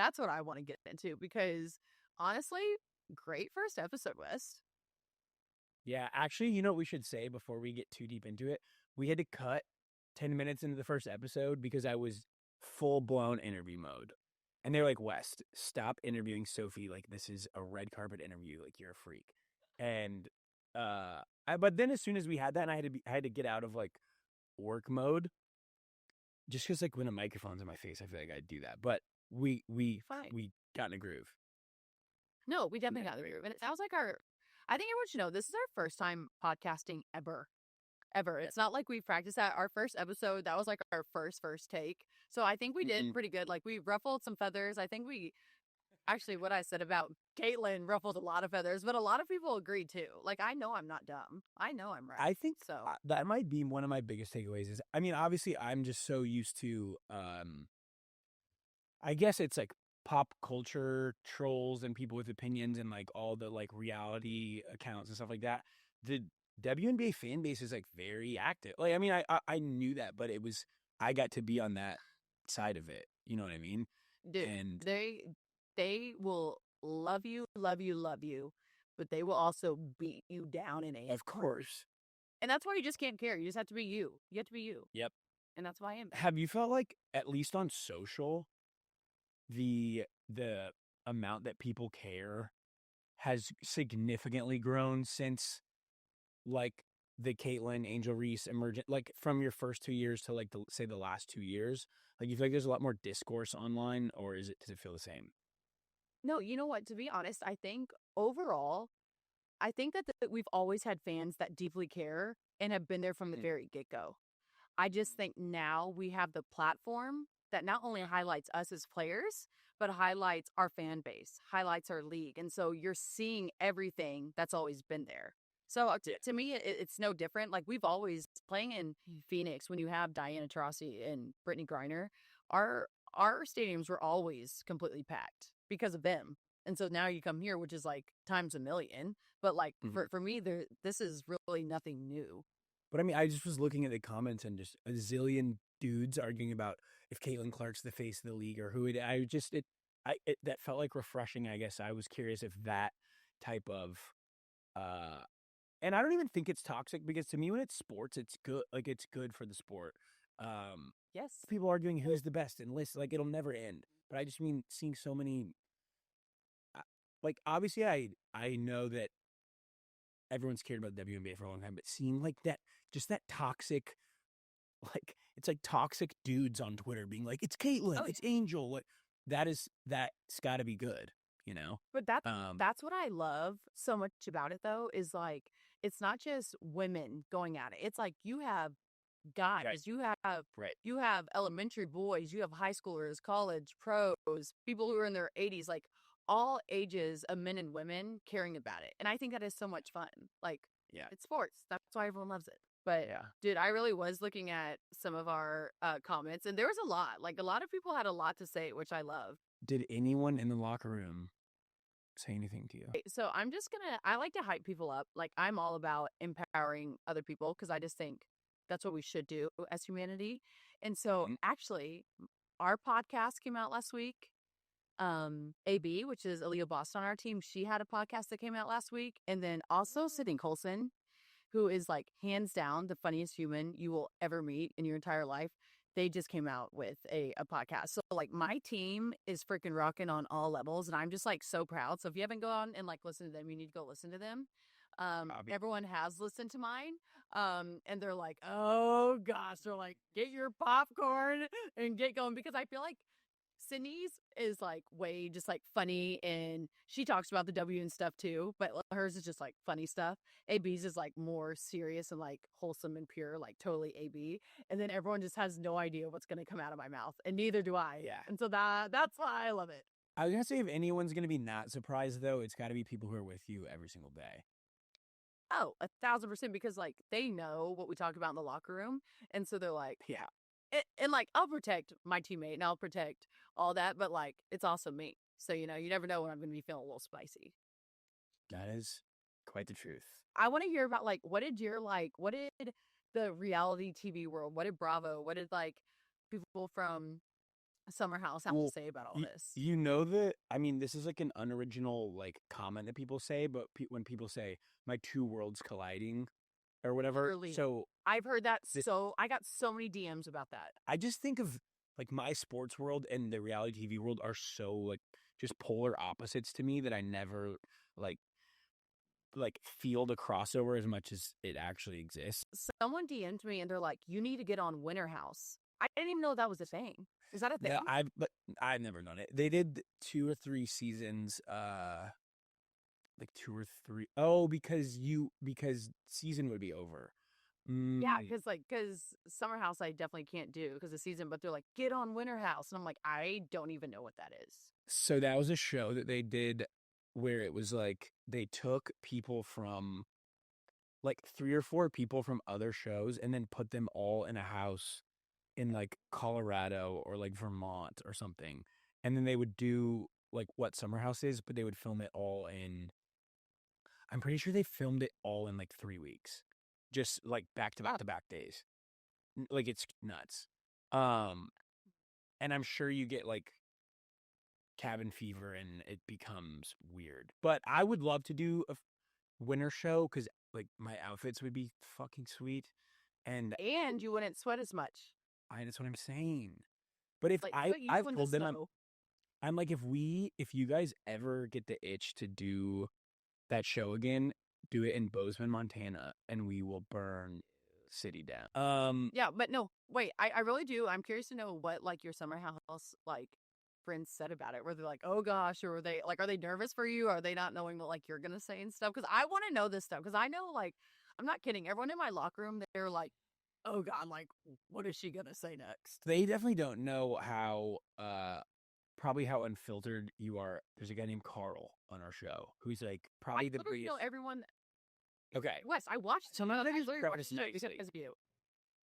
That's what I want to get into because honestly, great first episode, Wes. Yeah, actually, you know what we should say before we get too deep into it? We had to cut 10 minutes into the first episode because I was full-blown interview mode. And they're like, West, stop interviewing Sophie. Like, this is a red carpet interview. Like, you're a freak. And, but then as soon as we had that, and I had to get out of, like, work mode, just because, like, when a microphone's in my face, I feel like I'd do that. But we got in a groove. No, we definitely got the groove. And it sounds like I think everyone should know this is our first time podcasting ever. It's not like we practiced that. Our first episode, that was like our first take. So I think we did pretty good. Like we ruffled some feathers. I think actually what I said about Caitlin ruffled a lot of feathers, but a lot of people agree too. Like I know I'm not dumb. I know I'm right. I think so. That might be one of my biggest takeaways is, I mean, obviously I'm just so used to, I guess it's like pop culture trolls and people with opinions and like all the like reality accounts and stuff like that. The WNBA fan base is like very active. Like, I mean, I knew that, but I got to be on that side of it. You know what I mean? Dude, and they will love you, but they will also beat you down in a. Of course. And that's why you just can't care. You just have to be you. You have to be you. Yep. And that's why I am. Have you felt like, at least on social, the amount that people care has significantly grown since like the Caitlin Angel Reese emergent, like from your first 2 years to like say the last 2 years? Like you feel like there's a lot more discourse online, or does it feel the same? No, you know what? To be honest, I think overall, I think that we've always had fans that deeply care and have been there from the very get-go. I just think now we have the platform that not only highlights us as players, but highlights our fan base, highlights our league. And so you're seeing everything that's always been there. So to me, it's no different. Like we've always playing in Phoenix when you have Diana Taurasi and Brittany Griner, our stadiums were always completely packed because of them. And so now you come here, which is like times a million. But like for me, this is really nothing new. But I mean, I just was looking at the comments and just a zillion dudes arguing about if Caitlin Clark's the face of the league or who it. That felt like refreshing. I guess I was curious if that type of, and I don't even think it's toxic because to me, when it's sports, it's good. Like it's good for the sport. Yes, people arguing who's the best and list like it'll never end. But I just mean seeing so many. Like obviously, I know that everyone's cared about WNBA for a long time, but seeing like that, just that toxic, like it's like toxic dudes on Twitter being like, it's Caitlin, it's Angel. Like that's got to be good, you know? But that's what I love so much about it though, is like, it's not just women going at it. It's like you have guys, right. You have elementary boys, you have high schoolers, college pros, people who are in their 80s, like all ages of men and women caring about it. And I think that is so much fun. Like, it's sports. That's why everyone loves it. But dude, I really was looking at some of our comments and there was a lot. Like a lot of people had a lot to say, which I love. Did anyone in the locker room say anything to you? So I like to hype people up. Like I'm all about empowering other people because I just think that's what we should do as humanity. And so actually our podcast came out last week. AB, which is Aaliyah Boston on our team, she had a podcast that came out last week. And then also Sydney Colson, who is like hands down the funniest human you will ever meet in your entire life. They just came out with a podcast. So like my team is freaking rocking on all levels and I'm just like so proud. So if you haven't gone and like listened to them, you need to go listen to them. Everyone has listened to mine. And they're like, oh gosh, they're like, get your popcorn and get going because I feel like Sydney's is like way just like funny and she talks about the W and stuff too, but hers is just like funny stuff. AB's is like more serious and like wholesome and pure, like totally AB. And then everyone just has no idea what's going to come out of my mouth and neither do I. Yeah. And so that's why I love it. I was going to say if anyone's going to be not surprised though, it's got to be people who are with you every single day. Oh, 1,000% because like they know what we talk about in the locker room. And so they're like, yeah. And like, I'll protect my teammate and I'll protect all that, but like, it's also me. So, you know, you never know when I'm going to be feeling a little spicy. That is quite the truth. I want to hear about like, what did the reality TV world, what did Bravo, what did like people from Summer House have to Well, say about all y- this? you know that, I mean, this is like an unoriginal like comment that people say, but when people say my two worlds colliding or whatever, Literally, so I've heard that this, I got so many DMs about that. I just think of like my sports world and the reality TV world are so like just polar opposites to me that I never like feel the crossover as much as it actually exists. Someone DM'd me and they're like, "You need to get on Winter House." I didn't even know that was a thing. Is that a thing? Yeah, I've never done it. They did 2 or 3 seasons, like 2 or 3. Oh, because season would be over. Yeah, Mm, because Summer House I definitely can't do because the season. But they're like, "Get on Winter House," and I'm like, I don't even know what that is. so that was a show that they did where it was like they took people from like 3 or 4 people from other shows and then put them all in a house in like Colorado or like Vermont or something. And then they would do like what Summer House is, but they would film it all in, I'm pretty sure they filmed it all in like 3 weeks. Just like back to back to back days. Like it's nuts. Um and I'm sure you get like cabin fever and it becomes weird. But I would love to do a winter show cuz like my outfits would be fucking sweet and And you wouldn't sweat as much. that's what I'm saying. But if Like, I put you I've in the told them snow. I'm like if you guys ever get the itch to do that show again, do it in Bozeman, Montana, and we will burn city down. Yeah, but no, wait, I really do. I'm curious to know what like your Summer House like friends said about it. Were they like, "Oh gosh," or were they like, are they nervous for you? Are they not knowing what like you're gonna say and stuff? Because I want to know this stuff because I know like I'm not kidding. Everyone in my locker room, they're like, "Oh God, like what is she gonna say next?" They definitely don't know how probably how unfiltered you are. There's a guy named Carl on our show who's like I probably the literally know biggest. everyone. Okay, Wes, I watched. so none of I these literally watched the show nicely. because of you.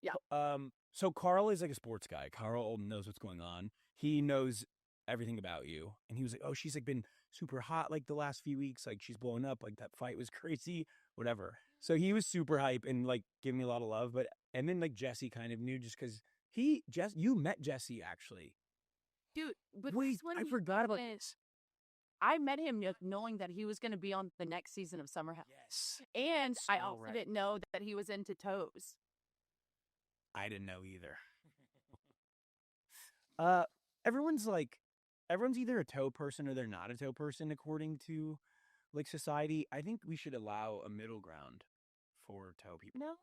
Yeah. So Carl is like a sports guy. Carl knows what's going on. He knows everything about you. And he was like, "Oh, she's like been super hot like the last few weeks. Like she's blowing up. Like that fight was crazy, whatever." So he was super hype and like giving me a lot of love. But and then like Jesse kind of knew just because you met Jesse actually. Dude, but Wait, that's when I forgot about this. I met him knowing that he was going to be on the next season of Summer House. Yes. And I So also right. didn't know that he was into toes. I didn't know either. Uh, everyone's like, everyone's either a toe person or they're not a toe person according to like society. I think we should allow a middle ground for toe people. No.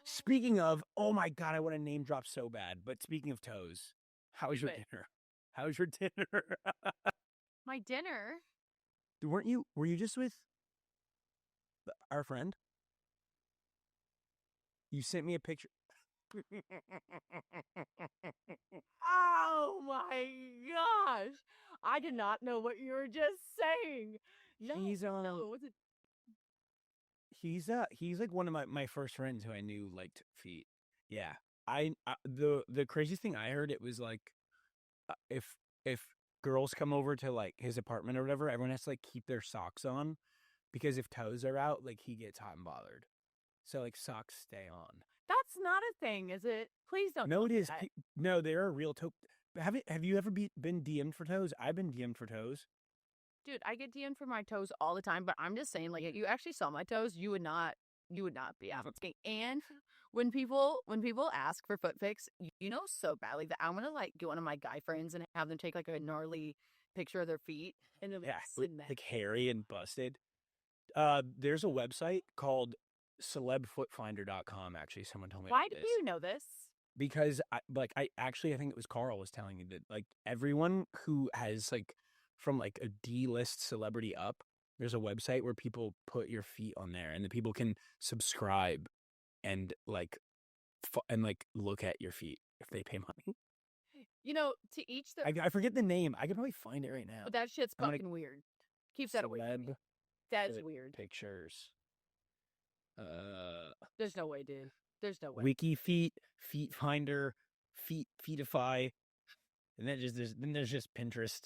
Speaking of, oh my god, I want to name drop so bad. But speaking of toes, how was your But dinner? How was your dinner? my dinner. Were you just with our friend? You sent me a picture. Oh my gosh. I did not know what you were just saying. No, He's no, it wasn't. he's like one of my first friends who I knew liked feet. Yeah. The craziest thing I heard, it was like if girls come over to like his apartment or whatever, everyone has to like keep their socks on because if toes are out, like he gets hot and bothered. So like socks stay on. That's not a thing, is it? Please don't. No, it is. That. No, there are real toe. Have you ever been DM'd for toes? I've been DM'd for toes. Dude, I get DM'd for my toes all the time, but I'm just saying, like, if you actually saw my toes, you would not be asking. And when people ask for foot pics, you know so badly that I'm gonna like get one of my guy friends and have them take like a gnarly picture of their feet and then Yeah, send that. like hairy and busted. There's a website called celebfootfinder.com. Actually, someone told me Why about do this you know this? because I think it was Carl was telling me that like everyone who has like from like a D-list celebrity up, there's a website where people put your feet on there and the people can subscribe and like and like look at your feet if they pay money. You know, to each their. I forget the name. I could probably find it right now. But that shit's I'm gonna fucking weird. Keep that away from me. celeb That's foot weird. pictures. There's no way, dude. There's no way. Wiki feet, feet finder, feetify, and then there's just Pinterest.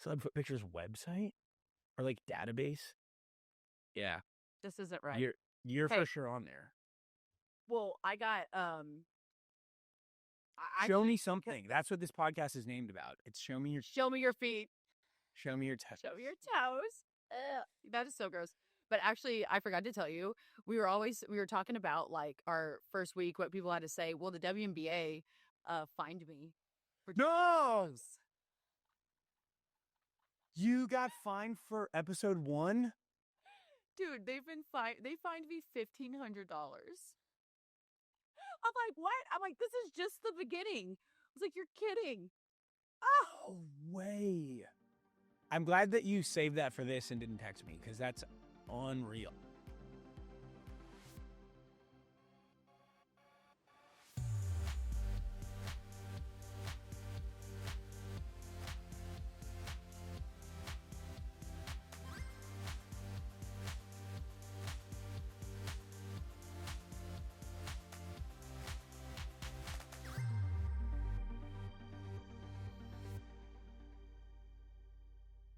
Celeb foot pictures website or like database. Yeah, This isn't right. you're Hey. for sure on there. Well, I got Show me something. That's what this podcast is named about. It's show me your feet. Show me your toes. Show me your toes. That is so gross. But actually, I forgot to tell you, we were talking about like our first week, what people had to say. Well, the WNBA fined me for No! You got fined for episode 1? Dude, they fined me $1,500. I'm like, what? I'm like, this is just the beginning. I was like, you're kidding. Oh, way. I'm glad that you saved that for this and didn't text me, because that's unreal.